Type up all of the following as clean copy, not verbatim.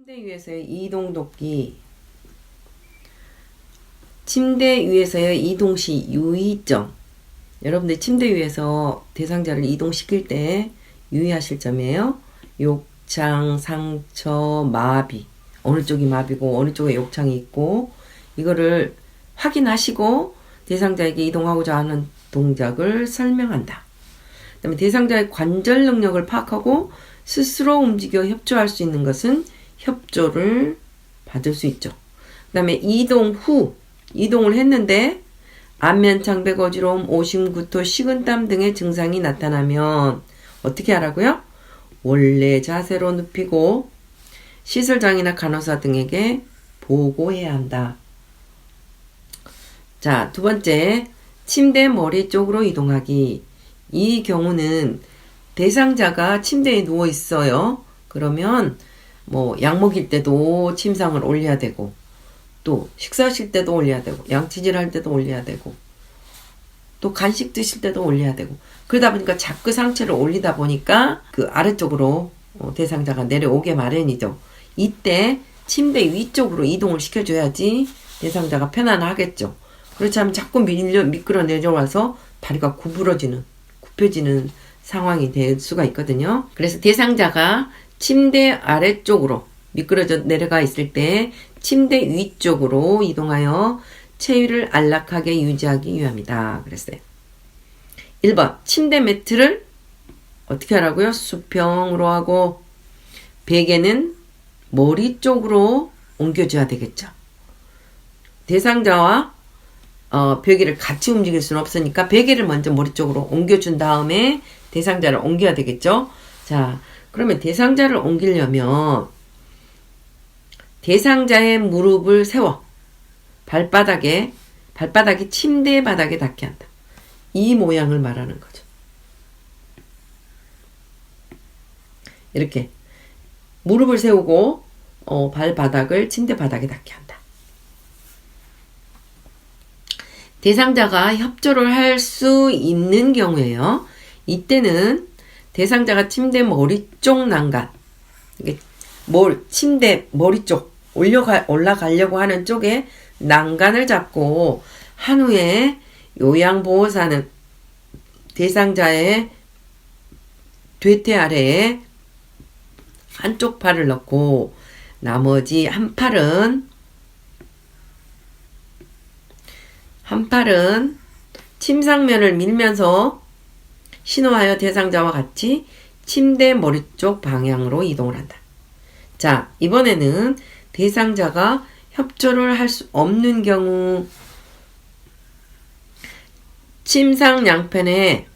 침대 위에서의 이동 돕기. 침대 위에서의 이동 시 유의점. 여러분들 침대 위에서 대상자를 이동시킬 때 유의하실 점이에요. 욕창, 상처, 마비. 어느 쪽이 마비고 어느 쪽에 욕창이 있고 이거를 확인하시고 대상자에게 이동하고자 하는 동작을 설명한다. 그 다음에 대상자의 관절 능력을 파악하고 스스로 움직여 협조할 수 있는 것은 협조를 받을 수 있죠. 그 다음에 이동 후, 이동을 했는데 안면 창백 어지러움, 오심, 구토, 식은땀 등의 증상이 나타나면 어떻게 하라고요? 원래 자세로 눕히고 시설장이나 간호사 등에게 보고해야 한다. 자, 두 번째, 침대 머리 쪽으로 이동하기. 이 경우는 대상자가 침대에 누워 있어요. 그러면 약 먹일 때도 침상을 올려야 되고, 또 식사하실 때도 올려야 되고, 양치질 할 때도 올려야 되고, 또 간식 드실 때도 올려야 되고, 그러다 보니까 자꾸 상체를 올리다 보니까 그 아래쪽으로 대상자가 내려오게 마련이죠. 이때 침대 위쪽으로 이동을 시켜줘야지 대상자가 편안하겠죠. 그렇지 않으면 자꾸 미끄러 내려와서 다리가 굽혀지는 상황이 될 수가 있거든요. 그래서 대상자가 침대 아래쪽으로 미끄러져 내려가 있을 때 침대 위쪽으로 이동하여 체위를 안락하게 유지하기 위함이다. 그랬어요. 1번, 침대 매트를 어떻게 하라고요? 수평으로 하고 베개는 머리 쪽으로 옮겨줘야 되겠죠. 대상자와 베개를 같이 움직일 수는 없으니까 베개를 먼저 머리 쪽으로 옮겨준 다음에 대상자를 옮겨야 되겠죠. 자, 그러면 대상자를 옮기려면 대상자의 무릎을 세워 발바닥이 침대 바닥에 닿게 한다. 이 모양을 말하는 거죠. 이렇게 무릎을 세우고 발바닥을 침대 바닥에 닿게 한다. 대상자가 협조를 할 수 있는 경우에요. 이때는 대상자가 침대 머리 쪽 난간, 침대 머리 쪽 올라가려고 하는 쪽에 난간을 잡고 한 후에 요양보호사는 대상자의 뒤태 아래에 한쪽 팔을 넣고 나머지 한 팔은 침상면을 밀면서 신호하여 대상자와 같이 침대 머리 쪽 방향으로 이동을 한다. 자, 이번에는 대상자가 협조를 할 수 없는 경우 침상 양편에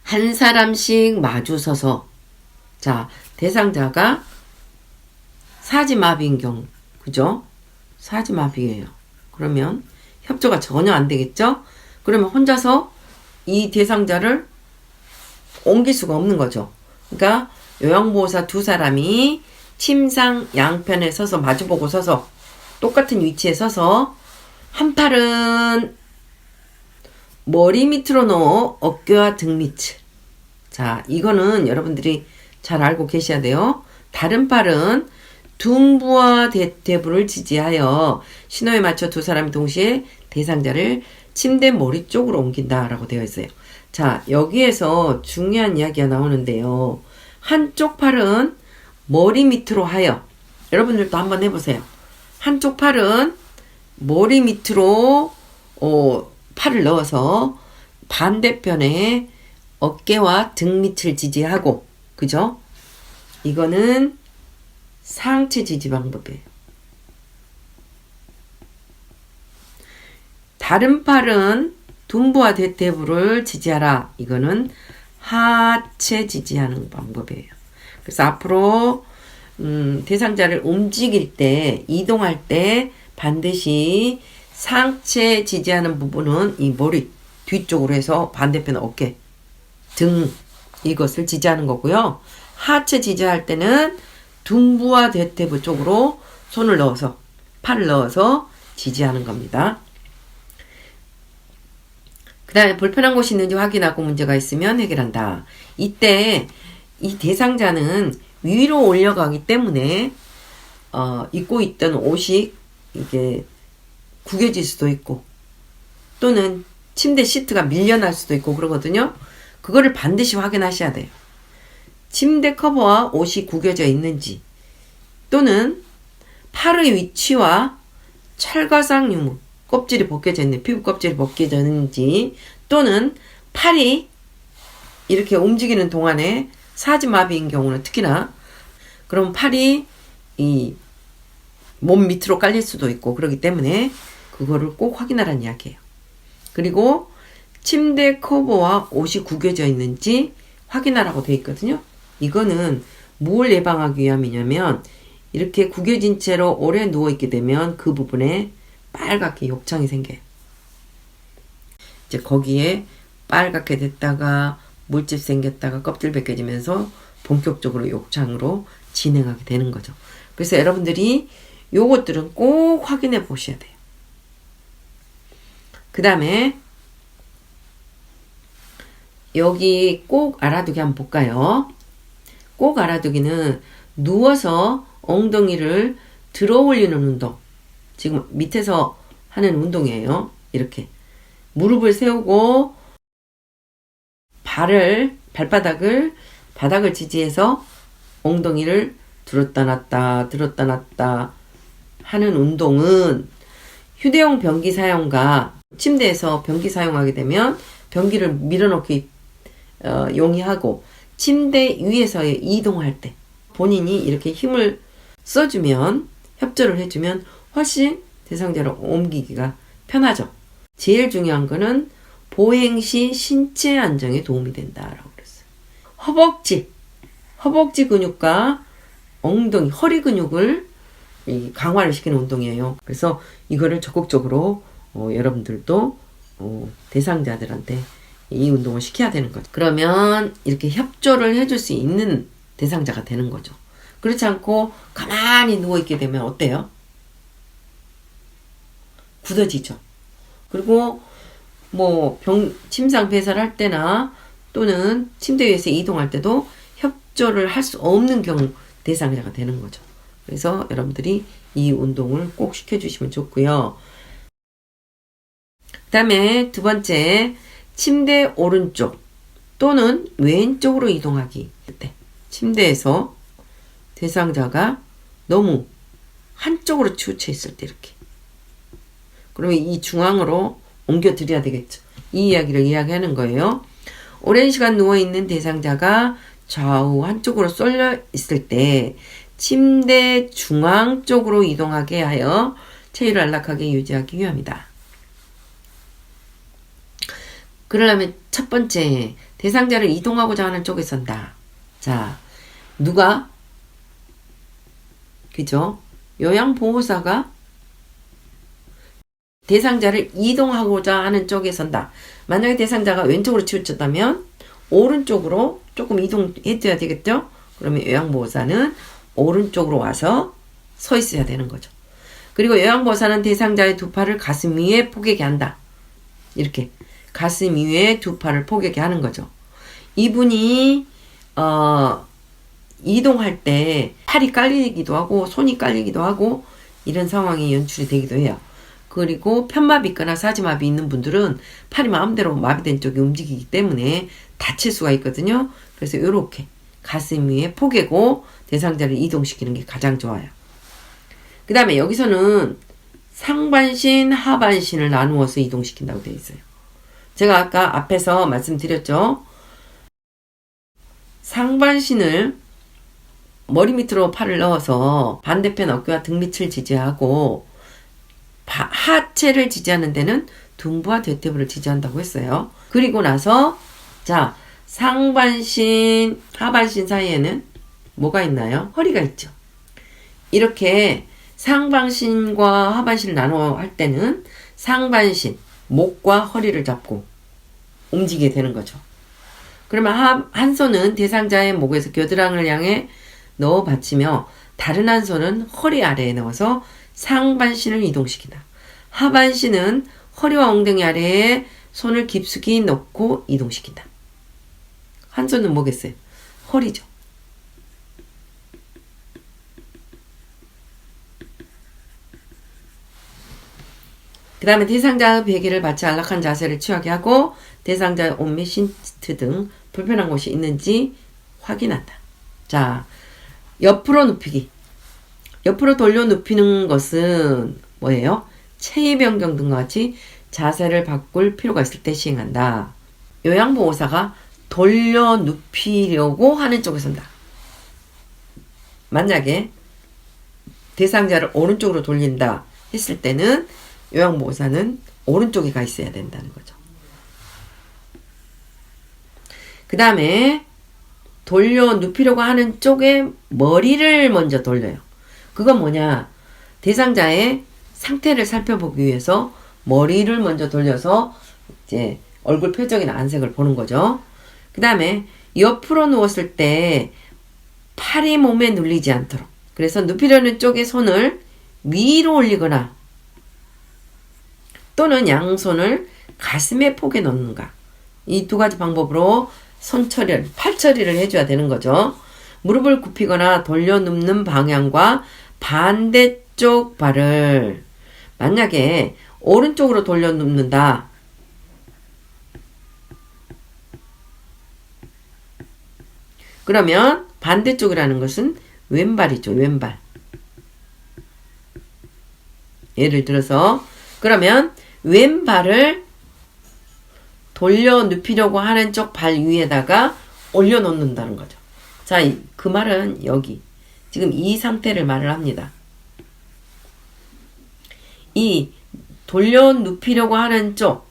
한 사람씩 마주 서서 자, 대상자가 사지마비인 경우 그죠? 사지마비예요. 그러면 협조가 전혀 안 되겠죠? 그러면 혼자서 이 대상자를 옮길 수가 없는 거죠. 그러니까 요양보호사 두 사람이 침상 양편에 서서 마주보고 서서 똑같은 위치에 서서 한 팔은 머리 밑으로 넣어 어깨와 등 밑을. 자, 이거는 여러분들이 잘 알고 계셔야 돼요. 다른 팔은 둔부와 대퇴부를 지지하여 신호에 맞춰 두 사람이 동시에 대상자를 침대 머리 쪽으로 옮긴다라고 되어 있어요. 자, 여기에서 중요한 이야기가 나오는데요. 한쪽 팔은 머리 밑으로 하여 여러분들도 한번 해보세요. 한쪽 팔은 머리 밑으로 팔을 넣어서 반대편에 어깨와 등 밑을 지지하고 그죠? 이거는 상체 지지 방법이에요. 다른 팔은 둔부와 대퇴부를 지지하라. 이거는 하체 지지하는 방법이에요. 그래서 앞으로 대상자를 움직일 때, 이동할 때 반드시 상체 지지하는 부분은 이 머리 뒤쪽으로 해서 반대편 어깨, 등 이것을 지지하는 거고요. 하체 지지할 때는 둔부와 대퇴부 쪽으로 팔을 넣어서 지지하는 겁니다. 그 다음에 불편한 곳이 있는지 확인하고 문제가 있으면 해결한다. 이때 이 대상자는 위로 올려가기 때문에 입고 있던 옷이 이게 구겨질 수도 있고 또는 침대 시트가 밀려날 수도 있고 그러거든요. 그거를 반드시 확인하셔야 돼요. 침대 커버와 옷이 구겨져 있는지 또는 팔의 위치와 철가상 유무 껍질이 벗겨져 있는 피부 껍질이 벗겨져 있는지 또는 팔이 이렇게 움직이는 동안에 사지마비인 경우는 특히나 그럼 팔이 이 몸 밑으로 깔릴 수도 있고 그렇기 때문에 그거를 꼭 확인하라는 이야기예요. 그리고 침대 커버와 옷이 구겨져 있는지 확인하라고 되어 있거든요. 이거는 뭘 예방하기 위함이냐면 이렇게 구겨진 채로 오래 누워있게 되면 그 부분에 빨갛게 욕창이 생겨요. 이제 거기에 빨갛게 됐다가 물집 생겼다가 껍질 벗겨지면서 본격적으로 욕창으로 진행하게 되는 거죠. 그래서 여러분들이 요것들은 꼭 확인해 보셔야 돼요. 그 다음에 여기 꼭 알아두기 한번 볼까요? 꼭 알아두기는 누워서 엉덩이를 들어 올리는 운동. 지금 밑에서 하는 운동이에요. 이렇게 무릎을 세우고 발바닥을 바닥을 지지해서 엉덩이를 들었다 놨다 하는 운동은 휴대용 변기 사용과 침대에서 변기 사용하게 되면 변기를 밀어넣기 용이하고 침대 위에서 이동할 때 본인이 이렇게 힘을 써주면 협조를 해주면 훨씬 대상자를 옮기기가 편하죠. 제일 중요한 거는 보행 시 신체 안정에 도움이 된다라고 그랬어요. 허벅지 근육과 엉덩이, 허리 근육을 강화를 시키는 운동이에요. 그래서 이거를 적극적으로 여러분들도 대상자들한테 이 운동을 시켜야 되는 거죠. 그러면 이렇게 협조를 해줄 수 있는 대상자가 되는 거죠. 그렇지 않고 가만히 누워있게 되면 어때요? 굳어지죠. 그리고 침상 배설할 때나 또는 침대 위에서 이동할 때도 협조를 할 수 없는 경우 대상자가 되는 거죠. 그래서 여러분들이 이 운동을 꼭 시켜주시면 좋고요. 그 다음에 두 번째, 침대 오른쪽 또는 왼쪽으로 이동하기. 침대에서 대상자가 너무 한쪽으로 치우쳐 있을 때 이렇게. 그러면 이 중앙으로 옮겨 드려야 되겠죠. 이 이야기를 이야기하는 거예요. 오랜 시간 누워있는 대상자가 좌우 한쪽으로 쏠려 있을 때 침대 중앙 쪽으로 이동하게 하여 체위를 안락하게 유지하기 위함이다. 그러려면 첫 번째, 대상자를 이동하고자 하는 쪽에 선다. 자, 누가? 그죠? 요양보호사가 대상자를 이동하고자 하는 쪽에 선다. 만약에 대상자가 왼쪽으로 치우쳤다면 오른쪽으로 조금 이동해줘야 되겠죠? 그러면 요양보호사는 오른쪽으로 와서 서 있어야 되는 거죠. 그리고 요양보호사는 대상자의 두 팔을 가슴 위에 포개게 한다. 이렇게 가슴 위에 두 팔을 포개게 하는 거죠. 이분이 이동할 때 팔이 깔리기도 하고 손이 깔리기도 하고 이런 상황이 연출이 되기도 해요. 그리고 편마비 있거나 사지마비 있는 분들은 팔이 마음대로 마비된 쪽이 움직이기 때문에 다칠 수가 있거든요. 그래서 이렇게 가슴 위에 포개고 대상자를 이동시키는 게 가장 좋아요. 그 다음에 여기서는 상반신, 하반신을 나누어서 이동시킨다고 되어 있어요. 제가 아까 앞에서 말씀드렸죠. 상반신을 머리 밑으로 팔을 넣어서 반대편 어깨와 등 밑을 지지하고 하체를 지지하는 데는 둔부와 대퇴부를 지지한다고 했어요. 그리고 나서 자, 상반신, 하반신 사이에는 뭐가 있나요? 허리가 있죠. 이렇게 상반신과 하반신을 나눠 할 때는 상반신, 목과 허리를 잡고 움직이게 되는 거죠. 그러면 한 손은 대상자의 목에서 겨드랑이를 향해 넣어 받치며 다른 한 손은 허리 아래에 넣어서 상반신을 이동시킨다. 하반신은 허리와 엉덩이 아래에 손을 깊숙이 넣고 이동시킨다. 한 손은 뭐겠어요? 허리죠. 그 다음에 대상자의 베개를 받치 안락한 자세를 취하게 하고 대상자의 옷매, 신트 등 불편한 곳이 있는지 확인한다. 자, 옆으로 눕히기. 옆으로 돌려 눕히는 것은 뭐예요? 체위 변경 등과 같이 자세를 바꿀 필요가 있을 때 시행한다. 요양보호사가 돌려 눕히려고 하는 쪽에 선다. 만약에 대상자를 오른쪽으로 돌린다 했을 때는 요양보호사는 오른쪽에 가 있어야 된다는 거죠. 그 다음에 돌려 눕히려고 하는 쪽에 머리를 먼저 돌려요. 그건 뭐냐? 대상자의 상태를 살펴보기 위해서 머리를 먼저 돌려서 이제 얼굴 표정이나 안색을 보는 거죠. 그 다음에 옆으로 누웠을 때 팔이 몸에 눌리지 않도록, 그래서 눕히려는 쪽에 손을 위로 올리거나 또는 양손을 가슴에 포개 놓는가, 이 두 가지 방법으로 팔 처리를 해줘야 되는 거죠. 무릎을 굽히거나 돌려 눕는 방향과 반대쪽 발을, 만약에 오른쪽으로 돌려 눕는다, 그러면 반대쪽이라는 것은 왼발이죠. 왼발. 예를 들어서 그러면 왼발을 돌려 눕히려고 하는 쪽 발 위에다가 올려놓는다는 거죠. 자, 그 말은 여기 지금 이 상태를 말을 합니다. 이 돌려 눕히려고 하는 쪽,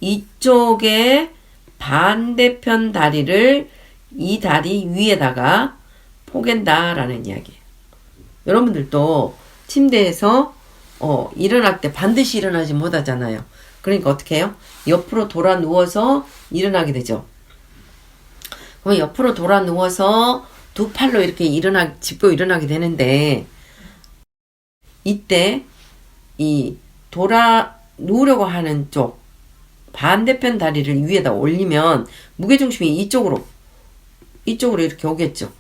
이쪽의 반대편 다리를 이 다리 위에다가 포갠다라는 이야기예요. 여러분들도 침대에서 일어날 때 반드시 일어나지 못하잖아요. 그러니까 어떻게 해요? 옆으로 돌아 누워서 일어나게 되죠. 그럼 옆으로 돌아 누워서 두 팔로 이렇게 짚고 일어나게 되는데, 이때 이 돌아 누우려고 하는 쪽 반대편 다리를 위에다 올리면 무게중심이 이쪽으로 이렇게 오겠죠.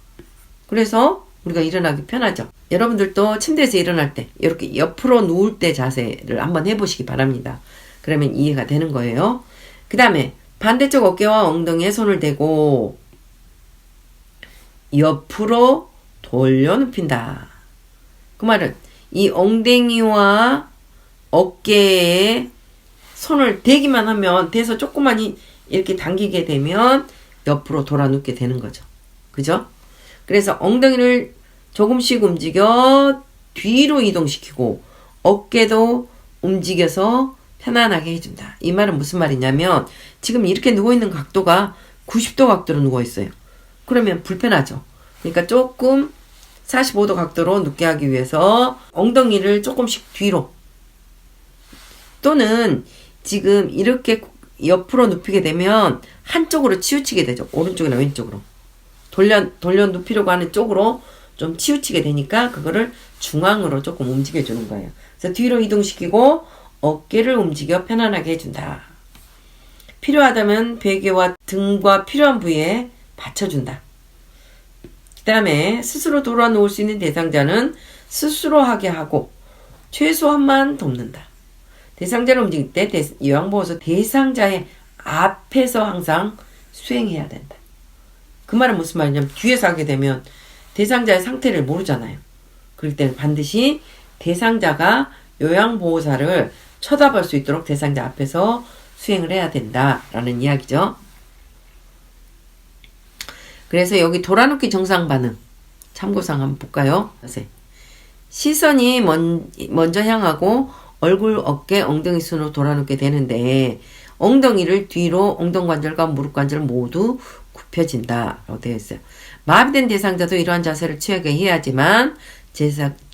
그래서 우리가 일어나기 편하죠. 여러분들도 침대에서 일어날 때 이렇게 옆으로 누울 때 자세를 한번 해보시기 바랍니다. 그러면 이해가 되는 거예요. 그 다음에 반대쪽 어깨와 엉덩이에 손을 대고 옆으로 돌려 눕힌다. 그 말은 이 엉덩이와 어깨에 손을 대기만 하면, 대서 조그만히 이렇게 당기게 되면 옆으로 돌아 눕게 되는 거죠. 그죠? 그래서 엉덩이를 조금씩 움직여 뒤로 이동시키고 어깨도 움직여서 편안하게 해준다. 이 말은 무슨 말이냐면, 지금 이렇게 누워있는 각도가 90도 각도로 누워있어요. 그러면 불편하죠. 그러니까 조금 45도 각도로 눕게 하기 위해서 엉덩이를 조금씩 뒤로, 또는 지금 이렇게 옆으로 눕히게 되면 한쪽으로 치우치게 되죠. 오른쪽이나 왼쪽으로. 돌려 눕히려고 하는 쪽으로 좀 치우치게 되니까 그거를 중앙으로 조금 움직여주는 거예요. 그래서 뒤로 이동시키고 어깨를 움직여 편안하게 해준다. 필요하다면 베개와 등과 필요한 부위에 받쳐준다. 그 다음에 스스로 돌아 놓을 수 있는 대상자는 스스로 하게 하고 최소한만 돕는다. 대상자를 움직일 때 요양보호사 대상자의 앞에서 항상 수행해야 된다. 그 말은 무슨 말이냐면, 뒤에서 하게 되면 대상자의 상태를 모르잖아요. 그럴 때는 반드시 대상자가 요양보호사를 쳐다볼 수 있도록 대상자 앞에서 수행을 해야 된다라는 이야기죠. 그래서 여기 돌아눕기 정상 반응 참고사항 한번 볼까요? 시선이 먼저 향하고 얼굴, 어깨, 엉덩이 순으로 돌아눕게 되는데, 엉덩이를 뒤로 엉덩관절과 무릎관절 모두 굽혀진다 라고 되어 있어요. 마비된 대상자도 이러한 자세를 취하게 해야지만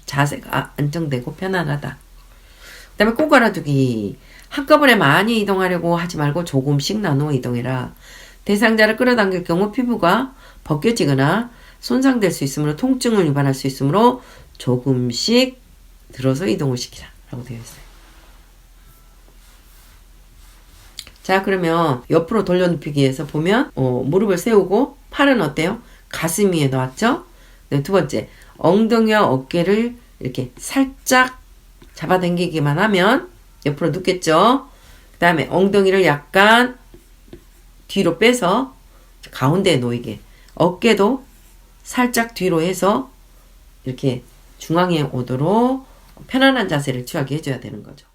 자세가 안정되고 편안하다. 그 다음에 꼭 알아두기. 한꺼번에 많이 이동하려고 하지 말고 조금씩 나누어 이동해라. 대상자를 끌어당길 경우 피부가 벗겨지거나 손상될 수 있으므로 통증을 유발할 수 있으므로 조금씩 들어서 이동을 시키라 라고 되어 있어요. 자, 그러면 옆으로 돌려 눕히기 위해서 보면 무릎을 세우고 팔은 어때요? 가슴 위에 놓았죠? 네, 두 번째, 엉덩이와 어깨를 이렇게 살짝 잡아당기기만 하면 옆으로 눕겠죠? 그 다음에 엉덩이를 약간 뒤로 빼서 가운데에 놓이게. 어깨도 살짝 뒤로 해서 이렇게 중앙에 오도록 편안한 자세를 취하게 해줘야 되는 거죠.